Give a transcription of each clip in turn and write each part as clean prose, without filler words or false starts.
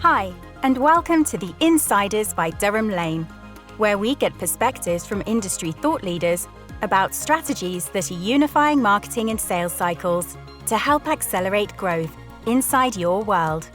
Hi, and welcome to the Insiders by Durham Lane, where we get perspectives from industry thought leaders about strategies that are unifying marketing and sales cycles to help accelerate growth inside your world.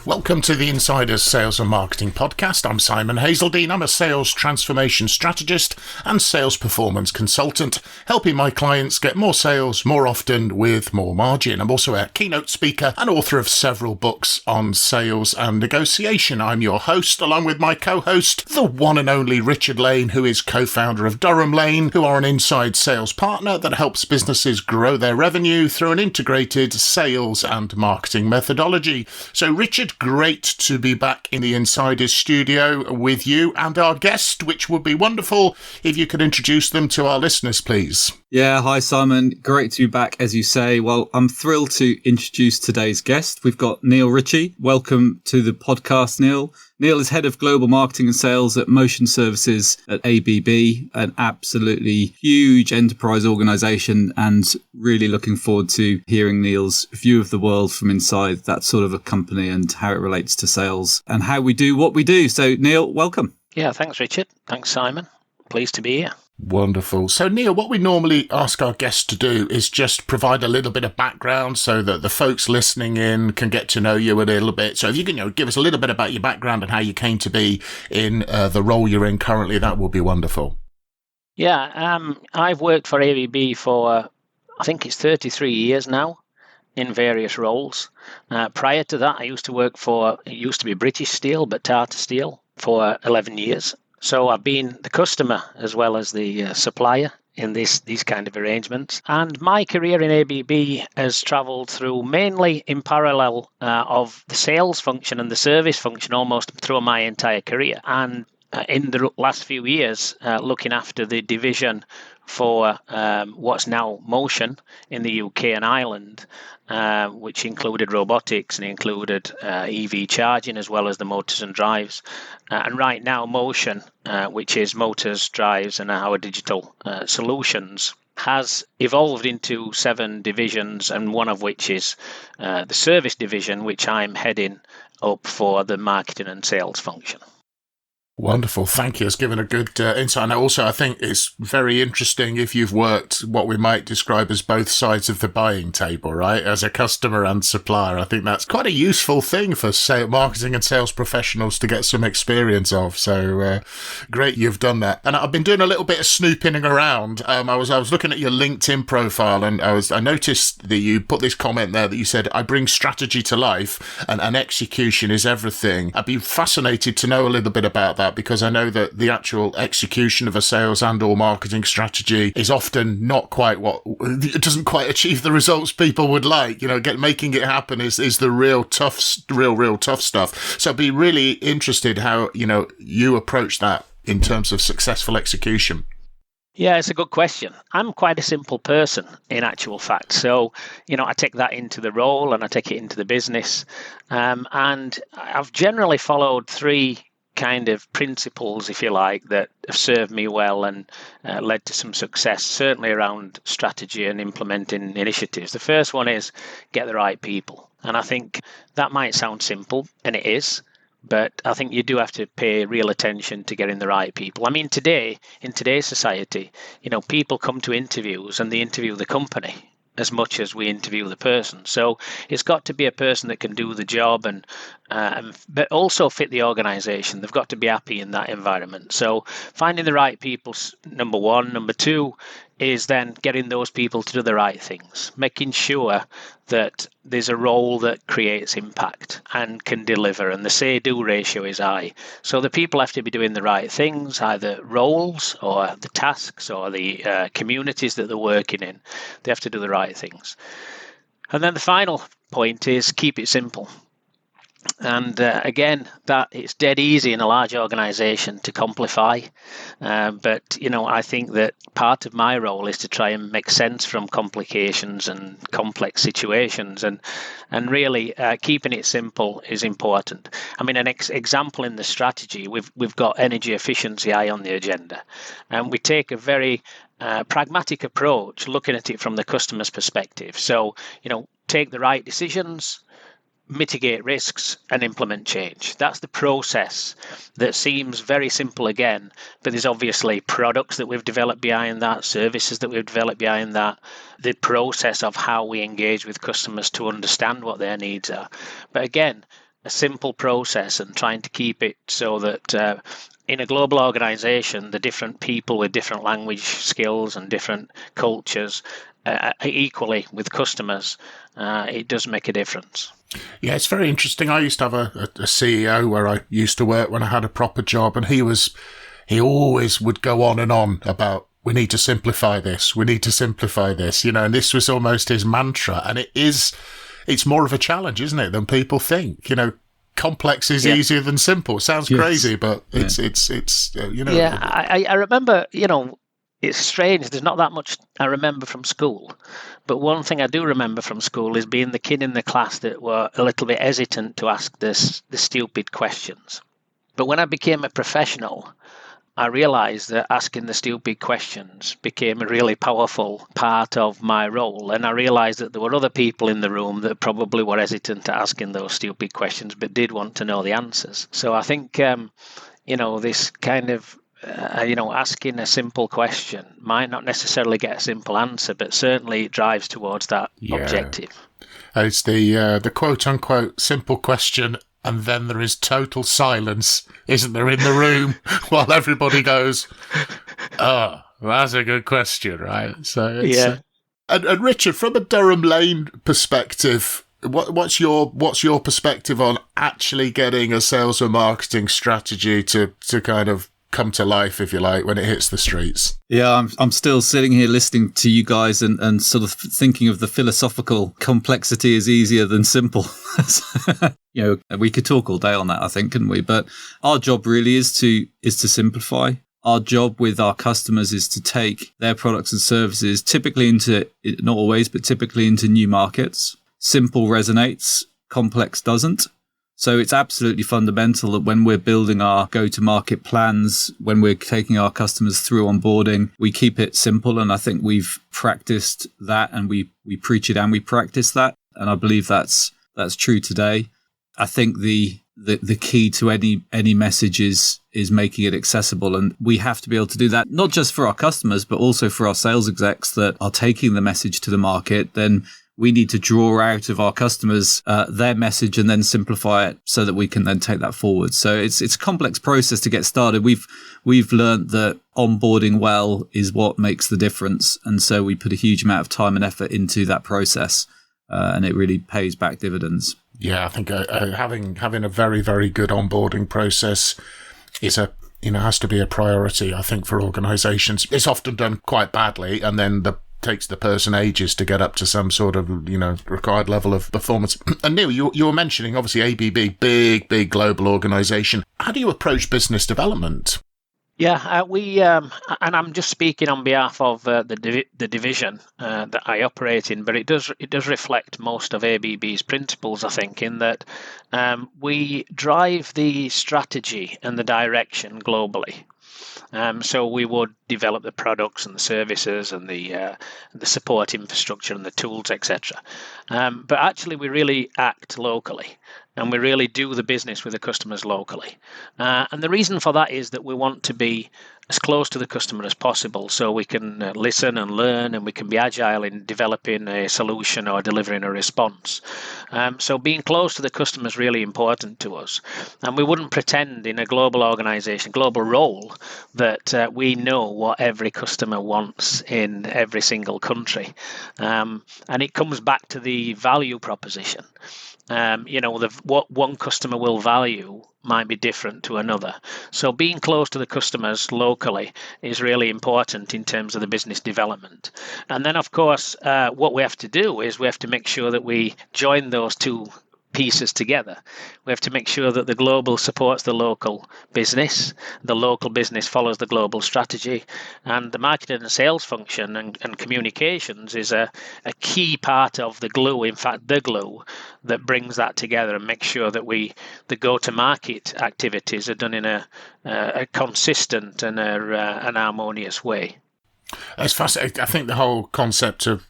Welcome to the Insiders Sales and Marketing Podcast. I'm Simon Hazeldine. I'm a sales transformation strategist and sales performance consultant, helping my clients get more sales more often with more margin. I'm also a keynote speaker and author of several books on sales and negotiation. I'm your host, along with my co-host, the one and only Richard Lane, who is co-founder of Durham Lane, who are an inside sales partner that helps businesses grow their revenue through an integrated sales and marketing methodology. So, Richard, great to be back in the Insiders studio with you and our guest, which would be wonderful if you could introduce them to our listeners, please. Yeah, hi Simon. Great to be back, as you say. Well, I'm thrilled to introduce today's guest. We've got Neil Ritchie. Welcome to the podcast, Neil. Neil is head of global marketing and sales at Motion Services at ABB, an absolutely huge enterprise organization, and really looking forward to hearing Neil's view of the world from inside that sort of a company and how it relates to sales and how we do what we do. So, Neil, welcome. Yeah, thanks, Richard. Thanks, Simon. Pleased to be here. Wonderful. So, Neil, what we normally ask our guests to do is just provide a little bit of background so that the folks listening in can get to know you a little bit. So if you can give us a little bit about your background and how you came to be in the role you're in currently, that would be wonderful. Yeah, I've worked for ABB for, I think it's 33 years now in various roles. Prior to that, I used to work for, it used to be British Steel, but Tata Steel for 11 years. So I've been the customer as well as the supplier in these kind of arrangements. And my career in ABB has travelled through mainly in parallel of the sales function and the service function almost through my entire career. And in the last few years, looking after the division for what's now Motion in the UK and Ireland, which included robotics and included EV charging as well as the motors and drives. And right now, Motion, which is motors, drives, and our digital solutions, has evolved into 7 divisions, and one of which is the service division, which I'm heading up for the marketing and sales function. Wonderful. Thank you. It's given a good insight. And also, I think it's very interesting if you've worked what we might describe as both sides of the buying table, right? As a customer and supplier. I think that's quite a useful thing for marketing and sales professionals to get some experience of. So great you've done that. And I've been doing a little bit of snooping around. I was looking at your LinkedIn profile, and I noticed that you put this comment there that you said, I bring strategy to life and execution is everything. I'd be fascinated to know a little bit about that, because I know that the actual execution of a sales and or marketing strategy is often not quite it doesn't quite achieve the results people would like. Making it happen is the real tough stuff. So I'd be really interested how, you approach that in terms of successful execution. Yeah, it's a good question. I'm quite a simple person in actual fact. So, I take that into the role and I take it into the business. And I've generally followed 3 kind of principles, if you like, that have served me well and led to some success, certainly around strategy and implementing initiatives. The first one is get the right people. And I think that might sound simple, and it is, but I think you do have to pay real attention to getting the right people. I mean, in today's society, people come to interviews and they interview the company as much as we interview the person. So it's got to be a person that can do the job but also fit the organization. They've got to be happy in that environment. So finding the right people's number one. Number 2 is then getting those people to do the right things, making sure that there's a role that creates impact and can deliver, and the say-do ratio is high. So the people have to be doing the right things, either roles or the tasks or the communities that they're working in. They have to do the right things. And then the final point is keep it simple. And again, that it's dead easy in a large organization to simplify. But, I think that part of my role is to try and make sense from complications and complex situations. And really keeping it simple is important. I mean, an example in the strategy, we've got energy efficiency high on the agenda. And we take a very pragmatic approach, looking at it from the customer's perspective. So, take the right decisions, mitigate risks and implement change. That's the process that seems very simple again, but there's obviously products that we've developed behind that, services that we've developed behind that, the process of how we engage with customers to understand what their needs are. But again, a simple process and trying to keep it so that in a global organization, the different people with different language skills and different cultures, equally with customers, it does make a difference. Yeah, it's very interesting. I used to have a CEO where I used to work when I had a proper job, and he always would go on and on about, we need to simplify this, we need to simplify this, and this was almost his mantra. And it's more of a challenge, isn't it, than people think? Complex is easier than simple. It sounds crazy, but it's Yeah, I remember, it's strange. There's not that much I remember from school. But one thing I do remember from school is being the kid in the class that were a little bit hesitant to ask the stupid questions. But when I became a professional, I realized that asking the stupid questions became a really powerful part of my role. And I realized that there were other people in the room that probably were hesitant to asking those stupid questions, but did want to know the answers. So I think, this kind of asking a simple question might not necessarily get a simple answer, but certainly it drives towards that objective. It's the quote-unquote simple question, and then there is total silence, isn't there, in the room, while everybody goes, oh, that's a good question, right? So it's, and Richard, from a Durham Lane perspective, what's your perspective on actually getting a sales and marketing strategy to kind of come to life, if you like, when it hits the streets? Yeah, I'm still sitting here listening to you guys and sort of thinking of the philosophical complexity is easier than simple. We could talk all day on that, I think, couldn't we? But our job really is to simplify. Our job with our customers is to take their products and services typically into, not always, but typically into new markets. Simple resonates, complex doesn't. So it's absolutely fundamental that when we're building our go-to-market plans, when we're taking our customers through onboarding, we keep it simple. And I think we've practiced that, and we preach it and we practice that. And I believe that's true today. I think the key to any message is making it accessible. And we have to be able to do that, not just for our customers, but also for our sales execs that are taking the message to the market. Then we need to draw out of our customers their message and then simplify it so that we can then take that forward. So it's a complex process to get started. We've learned that onboarding well is what makes the difference, and so we put a huge amount of time and effort into that process, and it really pays back dividends. Yeah, I think having a very, very good onboarding process is has to be a priority, I think, for organisations. It's often done quite badly, and then takes the person ages to get up to some sort of required level of performance. And Neil, you were mentioning obviously ABB, big global organisation. How do you approach business development? Yeah, we and I'm just speaking on behalf of the division that I operate in, but it does reflect most of ABB's principles, I think, in that we drive the strategy and the direction globally. So we would develop the products and the services and the support infrastructure and the tools, etc. But actually, we really act locally, and we really do the business with the customers locally. And the reason for that is that we want to be as close to the customer as possible, so we can listen and learn, and we can be agile in developing a solution or delivering a response. So being close to the customer is really important to us. And we wouldn't pretend in a global organization, global role, that we know what every customer wants in every single country. And it comes back to the value proposition. What one customer will value might be different to another. So being close to the customers locally is really important in terms of the business development. And then, of course, what we have to do is we have to make sure that we join those two pieces together. We have to make sure that the global supports the local business follows the global strategy, and the marketing and sales function and communications is a key part of the glue, in fact the glue that brings that together and makes sure that the go-to-market activities are done in a consistent and an harmonious way. It's fascinating. I think the whole concept of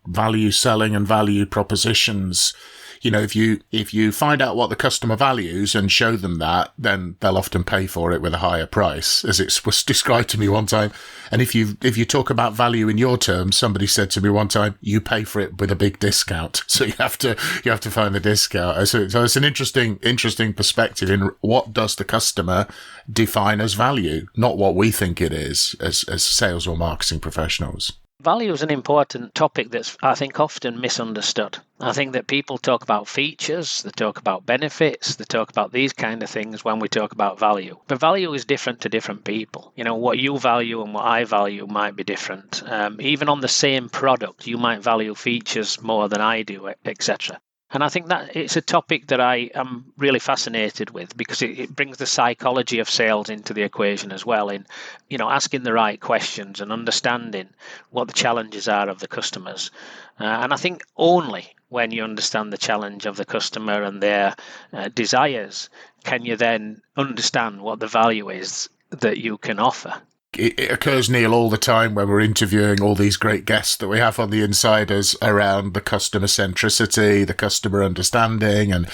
value selling and value propositions if you find out what the customer values and show them that, then they'll often pay for it with a higher price, as it was described to me one time. And if you talk about value in your terms, somebody said to me one time, you pay for it with a big discount. So you have to find the discount. So it's an interesting perspective in what does the customer define as value, not what we think it is as sales or marketing professionals. Value is an important topic that's, I think, often misunderstood. I think that people talk about features, they talk about benefits, they talk about these kind of things when we talk about value. But value is different to different people. What you value and what I value might be different. Even on the same product, you might value features more than I do, etc. And I think that it's a topic that I am really fascinated with, because it brings the psychology of sales into the equation as well, in asking the right questions and understanding what the challenges are of the customers. And I think only when you understand the challenge of the customer and their desires can you then understand what the value is that you can offer. It occurs, Neil, all the time when we're interviewing all these great guests that we have on the Insiders around the customer centricity, the customer understanding, and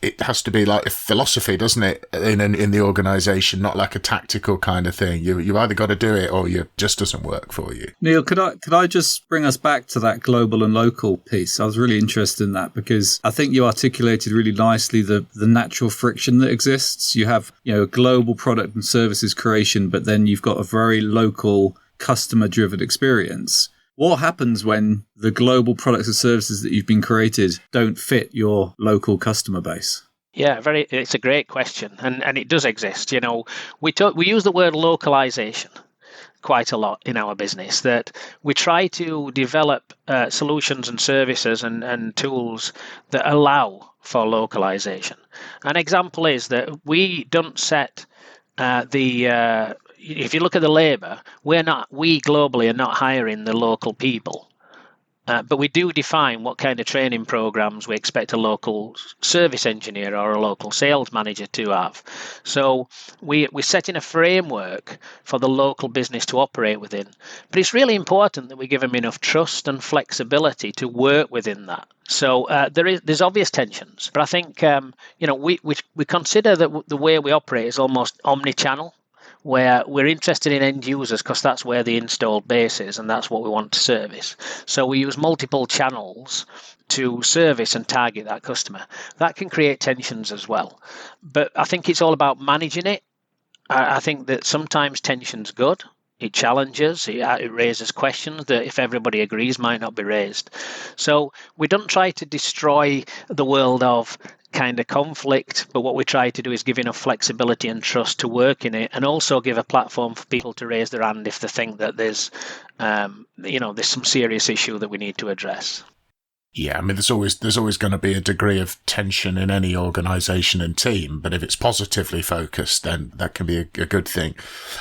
it has to be like a philosophy, doesn't it, in the organisation, not like a tactical kind of thing. You either got to do it or it just doesn't work for you. Neil, could I just bring us back to that global and local piece? I was really interested in that because I think you articulated really nicely the natural friction that exists. You have a global product and services creation, but then you've got a very local customer-driven experience. What happens when the global products and services that you've been created don't fit your local customer base? Yeah, it's a great question, and it does exist. We use the word localization quite a lot in our business, that we try to develop solutions and services and tools that allow for localization. An example is that we don't set if you look at the labour, we globally are not hiring the local people. But we do define what kind of training programs we expect a local service engineer or a local sales manager to have. So we're setting a framework for the local business to operate within. But it's really important that we give them enough trust and flexibility to work within that. So there's obvious tensions. But I think we consider that the way we operate is almost omni-channel, where we're interested in end users because that's where the installed base is and that's what we want to service. So we use multiple channels to service and target that customer. That can create tensions as well. But I think it's all about managing it. I think that sometimes tension's good. It challenges, it raises questions that if everybody agrees might not be raised. So we don't try to destroy the world of kind of conflict, but what we try to do is give enough flexibility and trust to work in it, and also give a platform for people to raise their hand if they think that there's some serious issue that we need to address. Yeah, I mean, there's always going to be a degree of tension in any organisation and team, but if it's positively focused, then that can be a good thing.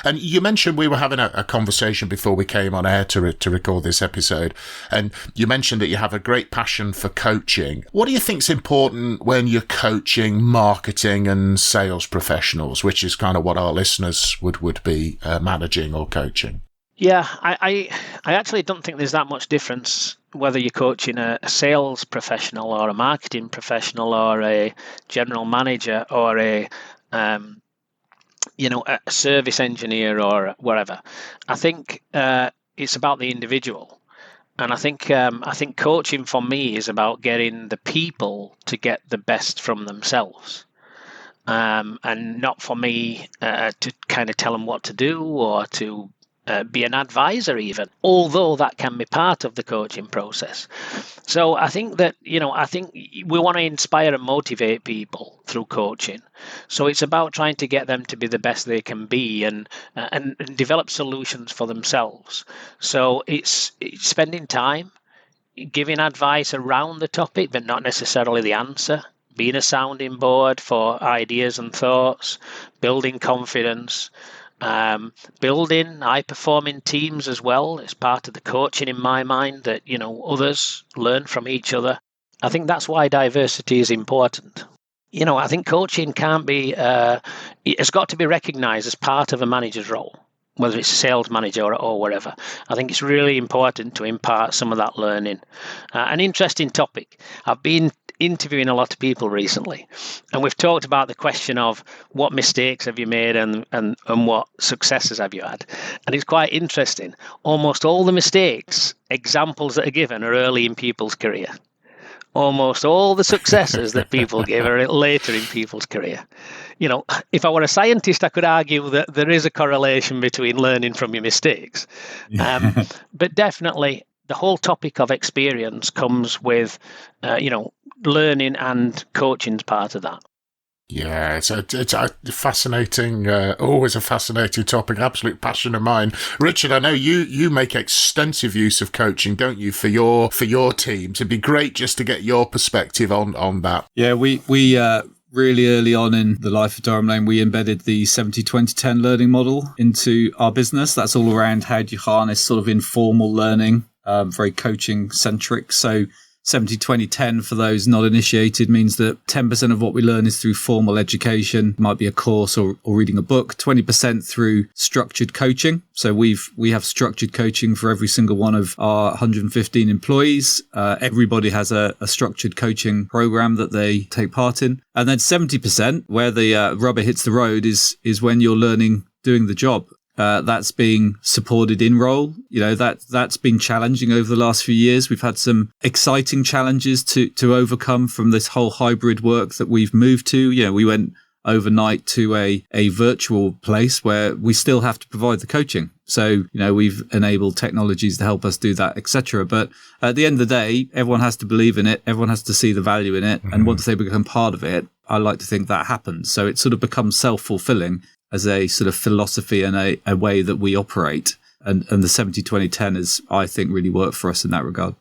And you mentioned we were having a conversation before we came on air to record this episode, and you mentioned that you have a great passion for coaching. What do you think's important when you're coaching marketing and sales professionals, which is kind of what our listeners would be managing or coaching? Yeah, I actually don't think there's that much difference whether you're coaching a sales professional or a marketing professional or a general manager or a service engineer or whatever. I think it's about the individual, and I think coaching for me is about getting the people to get the best from themselves. And not for me to kind of tell them what to do or to be an advisor even, although that can be part of the coaching process. So I think that, we want to inspire and motivate people through coaching. So it's about trying to get them to be the best they can be and develop solutions for themselves. So it's spending time giving advice around the topic, but not necessarily the answer. Being a sounding board for ideas and thoughts, building confidence, building high-performing teams as well. It's part of the coaching in my mind that, others learn from each other. I think that's why diversity is important. I think coaching can't be, it's got to be recognised as part of a manager's role, whether it's a sales manager or wherever. I think it's really important to impart some of that learning. An interesting topic. I've been interviewing a lot of people recently, and we've talked about the question of what mistakes have you made and what successes have you had. And it's quite interesting. Almost all the mistakes, examples that are given, are early in people's career. Almost all the successes that people give are later in people's career. You know, if I were a scientist, I could argue that there is a correlation between learning from your mistakes. But definitely, the whole topic of experience comes with, learning, and coaching's part of that. Yeah, it's a fascinating, always a fascinating topic, absolute passion of mine. Richard, I know you make extensive use of coaching, don't you, for your teams? It'd be great just to get your perspective on that. Yeah, we really early on in the life of Durham Lane, we embedded the 70-20-10 learning model into our business. That's all around how do you harness sort of informal learning, very coaching centric. So 70-20-10 for those not initiated means that 10% of what we learn is through formal education, might be a course or reading a book, 20% through structured coaching. So we have structured coaching for every single one of our 115 employees. Everybody has a structured coaching program that they take part in. And then 70%, where the rubber hits the road, is when you're learning doing the job. That's being supported in role. You know, that's been challenging over the last few years. We've had some exciting challenges to overcome from this whole hybrid work that we've moved to. You know, we went overnight to a virtual place where we still have to provide the coaching. So, you know, we've enabled technologies to help us do that, etc. But at the end of the day, everyone has to believe in it. Everyone has to see the value in it. Mm-hmm. And once they become part of it, I like to think that happens. So it sort of becomes self-fulfilling as a sort of philosophy and a way that we operate. And the 70-20-10 is, I think, really worked for us in that regard.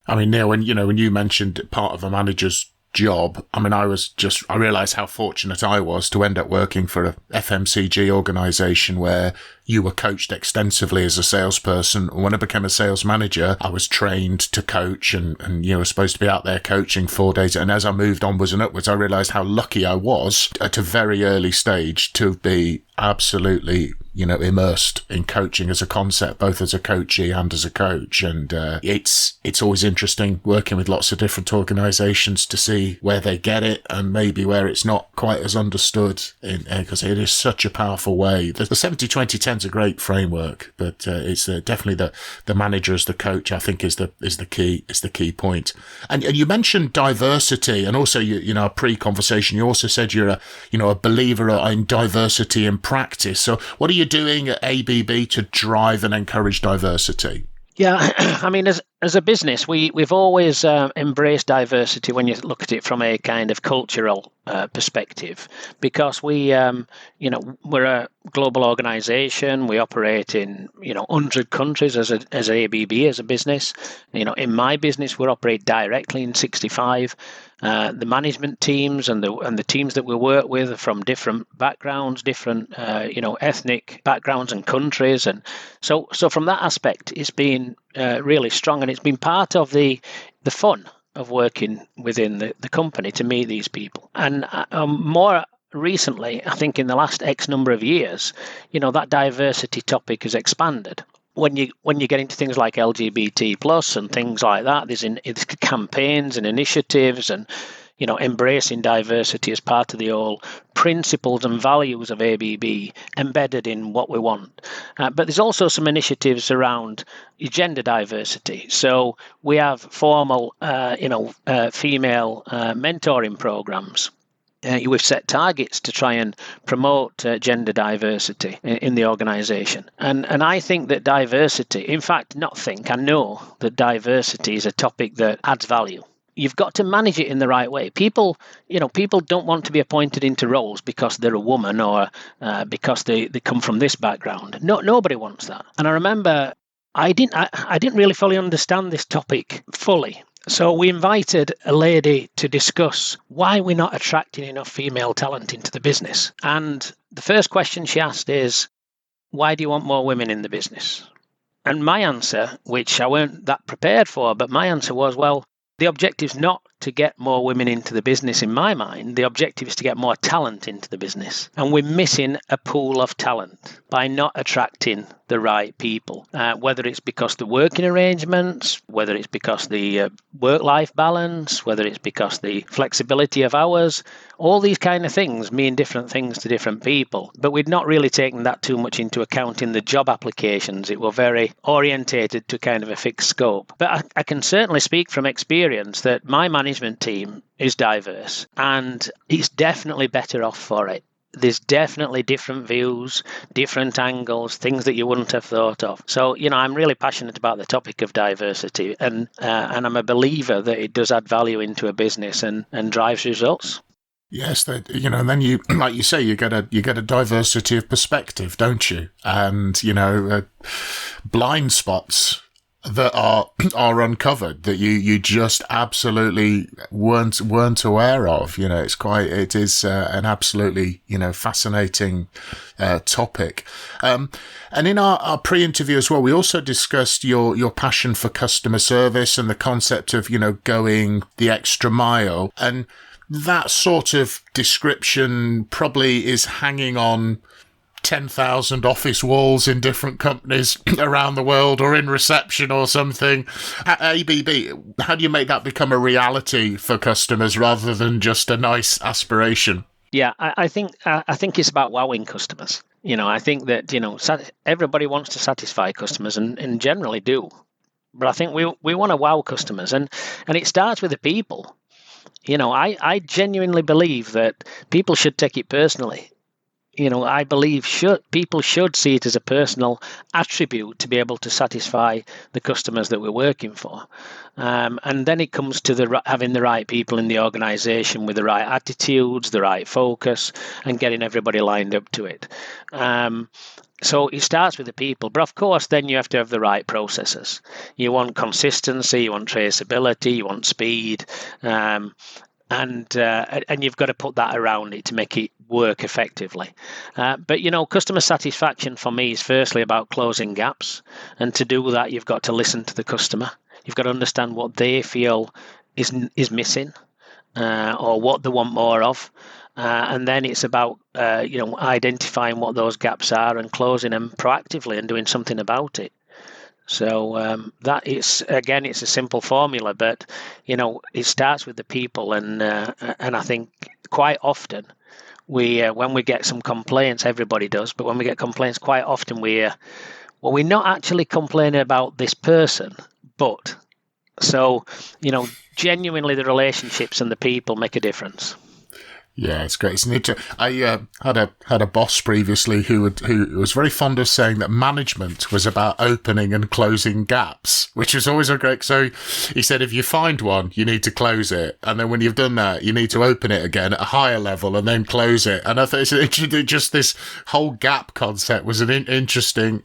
I mean, Neil, when you mentioned part of a manager's job, I mean, I realised how fortunate I was to end up working for a FMCG organisation where you were coached extensively as a salesperson. When I became a sales manager, I was trained to coach and you know, was supposed to be out there coaching 4 days. And as I moved onwards and upwards, I realised how lucky I was at a very early stage to be absolutely, you know, immersed in coaching as a concept, both as a coachee and as a coach. And it's always interesting working with lots of different organisations to see where they get it and maybe where it's not quite as understood, because it is such a powerful way. The 70-20-10 is a great framework, but it's definitely the manager as the coach, I think, is the key point. And you mentioned diversity, and also you know, pre-conversation, you also said you're a believer in diversity in practice. So what are you doing at ABB to drive and encourage diversity? Yeah, I mean, as a business, we've always embraced diversity when you look at it from a kind of cultural perspective, because we're a global organisation. We operate in 100 countries as ABB as a business. You know, in my business, we operate directly in 65. The management teams and the teams that we work with are from different backgrounds, different ethnic backgrounds and countries, and so from that aspect, it's been really strong, and it's been part of the fun of working within the company to meet these people. And more recently, I think in the last X number of years, that diversity topic has expanded. When you get into things like LGBT plus and things like that, there's campaigns and initiatives and embracing diversity as part of the whole principles and values of ABB embedded in what we want. But there's also some initiatives around gender diversity. So we have formal, female mentoring programs. We've set targets to try and promote gender diversity in the organisation. And I think that diversity, I know that diversity is a topic that adds value. You've got to manage it in the right way. People don't want to be appointed into roles because they're a woman or because they come from this background. No, nobody wants that. And I remember I didn't really fully understand this topic fully. So we invited a lady to discuss why we're not attracting enough female talent into the business. And the first question she asked is, why do you want more women in the business? And my answer, which I weren't that prepared for, but my answer was, well, the objective's not to get more women into the business, in my mind, the objective is to get more talent into the business. And we're missing a pool of talent by not attracting the right people, whether it's because the working arrangements, whether it's because the work-life balance, whether it's because the flexibility of hours. All these kind of things mean different things to different people. But we'd not really taken that too much into account in the job applications. It were very orientated to kind of a fixed scope. But I can certainly speak from experience that my management team is diverse, and it's definitely better off for it. There's definitely different views, different angles, things that you wouldn't have thought of. So, I'm really passionate about the topic of diversity, and I'm a believer that it does add value into a business and drives results. Yes, and then you, like you say, you get a diversity of perspective, don't you? And blind spots that are uncovered that you just absolutely weren't aware of. It is an absolutely fascinating topic. And in our pre-interview as well, we also discussed your passion for customer service and the concept of going the extra mile, and that sort of description probably is hanging on 10,000 office walls in different companies around the world, or in reception or something. At ABB, how do you make that become a reality for customers rather than just a nice aspiration? Yeah, I think it's about wowing customers. I think that everybody wants to satisfy customers, and generally do. But I think we want to wow customers, and it starts with the people. I genuinely believe that people should take it personally. I believe people should see it as a personal attribute to be able to satisfy the customers that we're working for. And then it comes to having the right people in the organization with the right attitudes, the right focus, and getting everybody lined up to it. So it starts with the people, but of course then you have to have the right processes. You want consistency, you want traceability, you want speed, and you've got to put that around it to make it work effectively. But customer satisfaction for me is firstly about closing gaps, and to do that you've got to listen to the customer. You've got to understand what they feel is missing, or what they want more of. And then it's about identifying what those gaps are and closing them proactively and doing something about it. So it's a simple formula, but it starts with the people, and I think quite often when we get some complaints, everybody does, but when we get complaints, quite often we're not actually complaining about this person, but genuinely the relationships and the people make a difference. Yeah, it's great. I had a boss previously who was very fond of saying that management was about opening and closing gaps, which was always a great. So he said, if you find one, you need to close it, and then when you've done that, you need to open it again at a higher level and then close it. And I thought just this whole gap concept was an interesting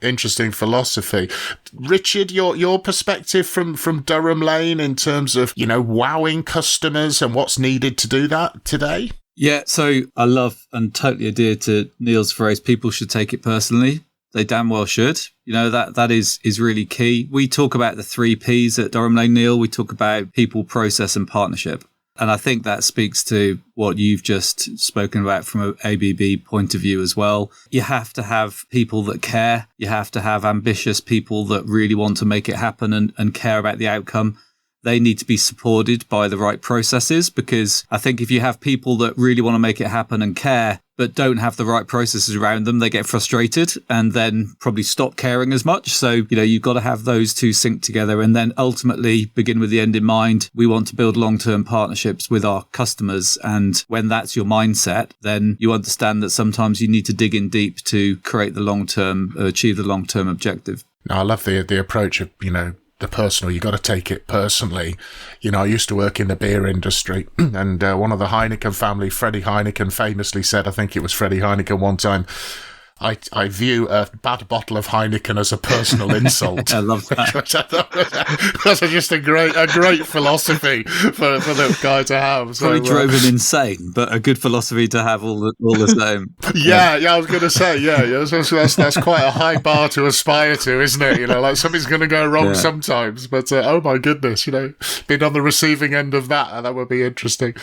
philosophy. Richard, your perspective from Durham Lane in terms of wowing customers and what's needed to do that today. Yeah, so I love and totally adhere to Neil's phrase, people should take it personally. They damn well should. That is really key. We talk about the 3 Ps at Durham Lane, Neil. We talk about people, process and partnership. And I think that speaks to what you've just spoken about from an ABB point of view as well. You have to have people that care. You have to have ambitious people that really want to make it happen and care about the outcome. They need to be supported by the right processes, because I think if you have people that really want to make it happen and care, but don't have the right processes around them, they get frustrated and then probably stop caring as much. So, you've got to have those two sync together, and then ultimately begin with the end in mind. We want to build long-term partnerships with our customers. And when that's your mindset, then you understand that sometimes you need to dig in deep to create the long-term, achieve the long-term objective. No, I love the approach of, the personal. You got to take it personally. I used to work in the beer industry, and one of the Heineken family, Freddie Heineken, famously said, I think it was Freddie Heineken one time, I view a bad bottle of Heineken as a personal insult. I love that. That's just a great philosophy for the guy to have. So, probably drove him insane, but a good philosophy to have all the same. Yeah, I was going to say, that's quite a high bar to aspire to, isn't it? Like something's going to go wrong sometimes, but oh my goodness, being on the receiving end of that would be interesting.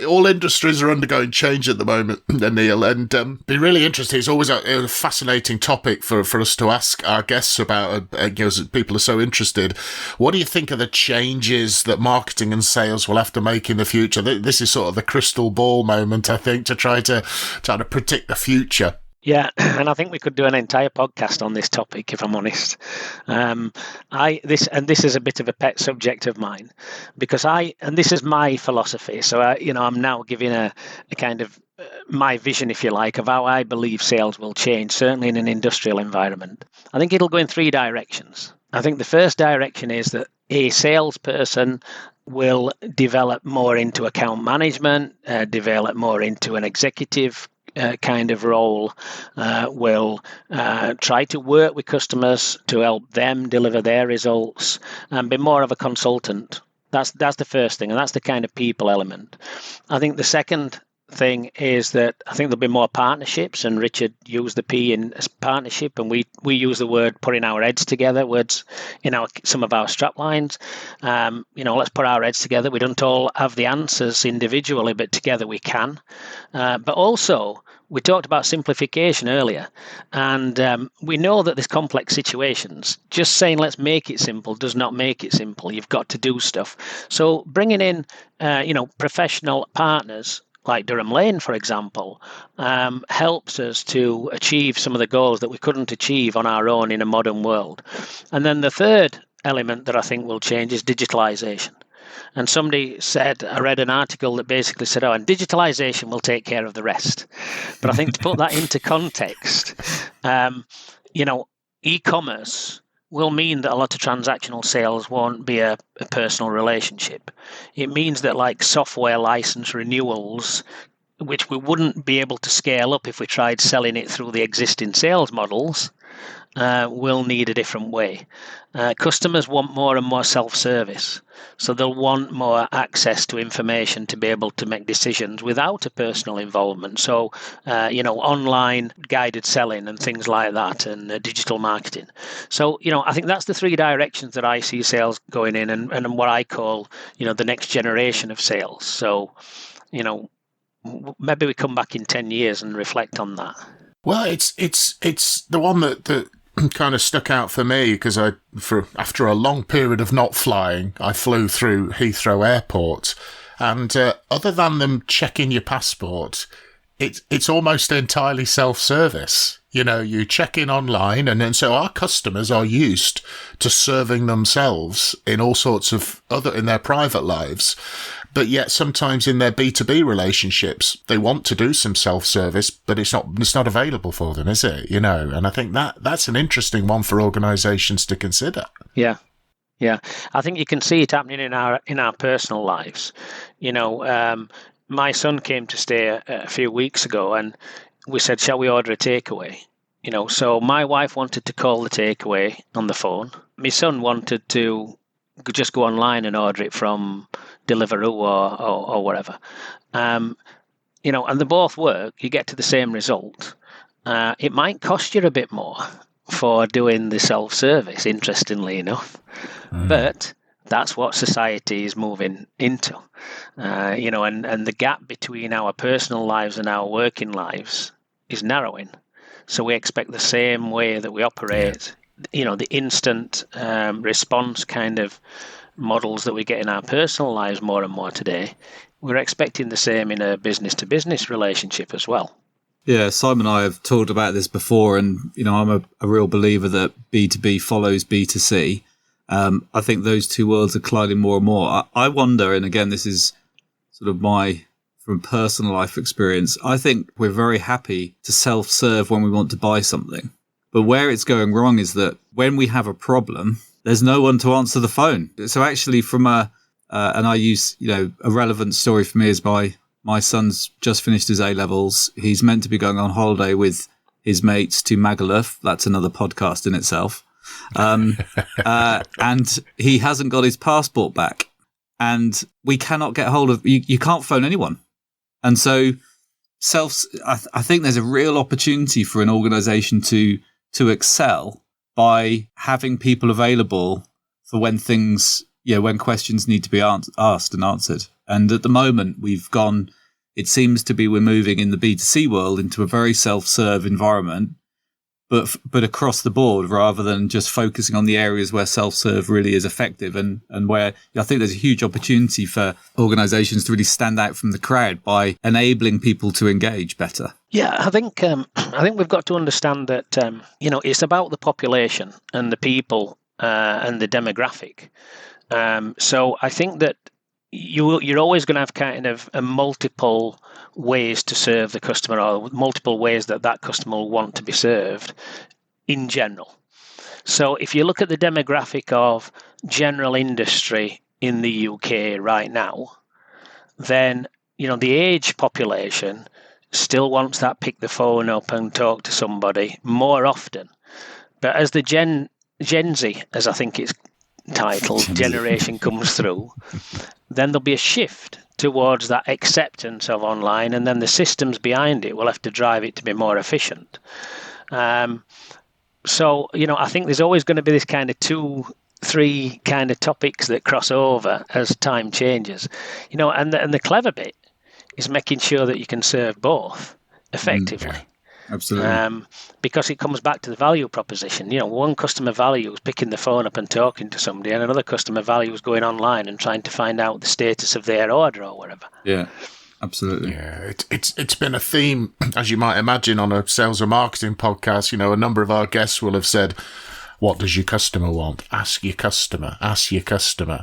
All industries are undergoing change at the moment, Neil, and be really interesting. It's always a fascinating topic for us to ask our guests about, as people are so interested. What do you think are the changes that marketing and sales will have to make in the future? This is sort of the crystal ball moment, I think, to try to predict the future. Yeah, and I think we could do an entire podcast on this topic, if I'm honest. This is a bit of a pet subject of mine, because this is my philosophy. So I'm now giving a kind of my vision, if you like, of how I believe sales will change, certainly in an industrial environment. I think it'll go in three directions. I think the first direction is that a salesperson will develop more into account management, develop more into an executive kind of role, will try to work with customers to help them deliver their results and be more of a consultant. That's the first thing, and that's the kind of people element. I think the second thing is that I think there'll be more partnerships, and Richard used the P in partnership, and we use the word putting our heads together, words in some of our strap lines. Let's put our heads together. We don't all have the answers individually, but together we can. But also, we talked about simplification earlier, and we know that there's complex situations. Just saying let's make it simple does not make it simple. You've got to do stuff. So bringing in professional partners like Durham Lane, for example, helps us to achieve some of the goals that we couldn't achieve on our own in a modern world. And then the third element that I think will change is digitalization. And somebody said, I read an article that basically said, and digitalization will take care of the rest. But I think to put that into context, e-commerce will mean that a lot of transactional sales won't be a personal relationship. It means that like software license renewals, which we wouldn't be able to scale up if we tried selling it through the existing sales models, will need a different way. Customers want more and more self-service. So they'll want more access to information to be able to make decisions without a personal involvement. So, online guided selling and things like that, and digital marketing. So, I think that's the three directions that I see sales going in, and what I call, the next generation of sales. So, maybe we come back in 10 years and reflect on that. Well, it's the one that kind of stuck out for me, because after a long period of not flying, I flew through Heathrow Airport, and other than them checking your passport, it's almost entirely self-service. You check in online, and so our customers are used to serving themselves in all sorts of in their private lives. But yet sometimes in their B2B relationships, they want to do some self-service, but it's not available for them, is it? And I think that's an interesting one for organizations to consider. Yeah. Yeah. I think you can see it happening in our personal lives. My son came to stay a few weeks ago, and we said, shall we order a takeaway? So my wife wanted to call the takeaway on the phone. My son wanted to just go online and order it from Deliveroo or whatever. And they both work. You get to the same result. It might cost you a bit more for doing the self-service, interestingly enough. But that's what society is moving into. And the gap between our personal lives and our working lives is narrowing. So we expect the same way that we operate, the instant response kind of models that we get in our personal lives more and more today. We're expecting the same in a business-to-business relationship as well. Yeah, Simon and I have talked about this before, and I'm a real believer that B2B follows B2C. I think those two worlds are colliding more and more. I wonder, and again, this is sort of from personal life experience, I think we're very happy to self-serve when we want to buy something. But where it's going wrong is that when we have a problem, there's no one to answer the phone. So actually and I use, a relevant story for me is my son's just finished his A-levels. He's meant to be going on holiday with his mates to Magaluf. That's another podcast in itself. And he hasn't got his passport back. And we cannot get hold of, you can't phone anyone. And so I think there's a real opportunity for an organization to excel by having people available for when things, when questions need to be asked and answered. And at the moment it seems to be we're moving in the B2C world into a very self-serve environment, but across the board, rather than just focusing on the areas where self-serve really is effective and where I think there's a huge opportunity for organizations to really stand out from the crowd by enabling people to engage better. Yeah, I think we've got to understand that, it's about the population and the people and the demographic. So I think that you're always going to have kind of a multiple ways to serve the customer, or multiple ways that customer will want to be served in general. So if you look at the demographic of general industry in the UK right now, then, the age population still wants that pick the phone up and talk to somebody more often. But as the Gen Z, as I think it's titled, generation comes through, then there'll be a shift towards that acceptance of online, and then the systems behind it will have to drive it to be more efficient. So, I think there's always going to be this kind of 2-3 kind of topics that cross over as time changes. And the clever bit is making sure that you can serve both effectively. Yeah. Absolutely. Because it comes back to the value proposition. One customer value is picking the phone up and talking to somebody, and another customer value is going online and trying to find out the status of their order or whatever. Yeah, absolutely. Yeah, it's been a theme, as you might imagine, on a sales or marketing podcast. A number of our guests will have said, what does your customer want? Ask your customer.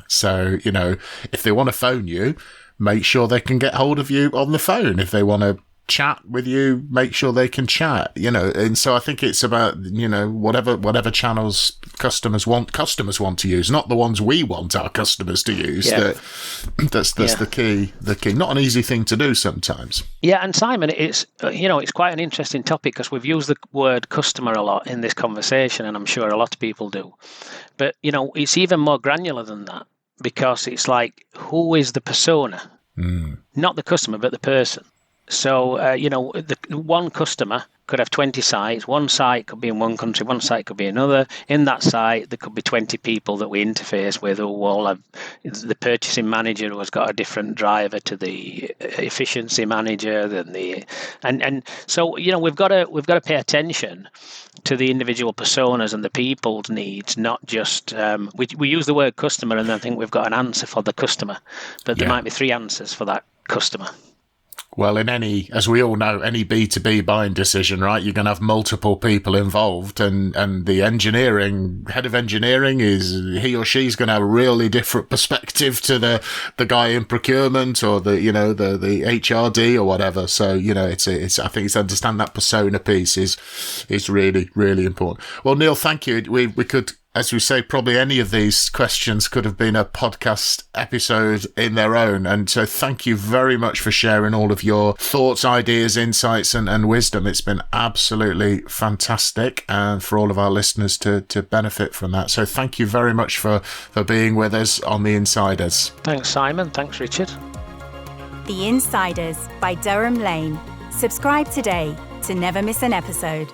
So, if they want to phone you, make sure they can get hold of you on the phone. If they want to chat with you, make sure they can chat, and so I think it's about, whatever channels customers want to use, not the ones we want our customers to use. Yeah. That's the key. Not an easy thing to do sometimes. Yeah, and Simon, it's quite an interesting topic because we've used the word customer a lot in this conversation, and I'm sure a lot of people do. But it's even more granular than that, because it's like, who is the persona? Not the customer, but the person. So, the one customer could have 20 sites. One site could be in one country, one site could be another. In that site, there could be 20 people that we interface with, who all have the purchasing manager who has got a different driver to the efficiency manager and so we've got to pay attention to the individual personas and the people's needs, not just we use the word customer and then think we've got an answer for the customer, but there might be 3 answers for that customer. Well, as we all know, any B2B buying decision, right, you're going to have multiple people involved, and the head of engineering he or she's going to have a really different perspective to the guy in procurement or the HRD or whatever. So, I think it's understand that persona piece is really, really important. Well, Neil, thank you. We could, as we say, probably any of these questions could have been a podcast episode in their own. And so thank you very much for sharing all of your thoughts, ideas, insights and wisdom. It's been absolutely fantastic, and for all of our listeners to benefit from that. So thank you very much for being with us on The Insiders. Thanks, Simon. Thanks, Richard. The Insiders by Durham Lane. Subscribe today to never miss an episode.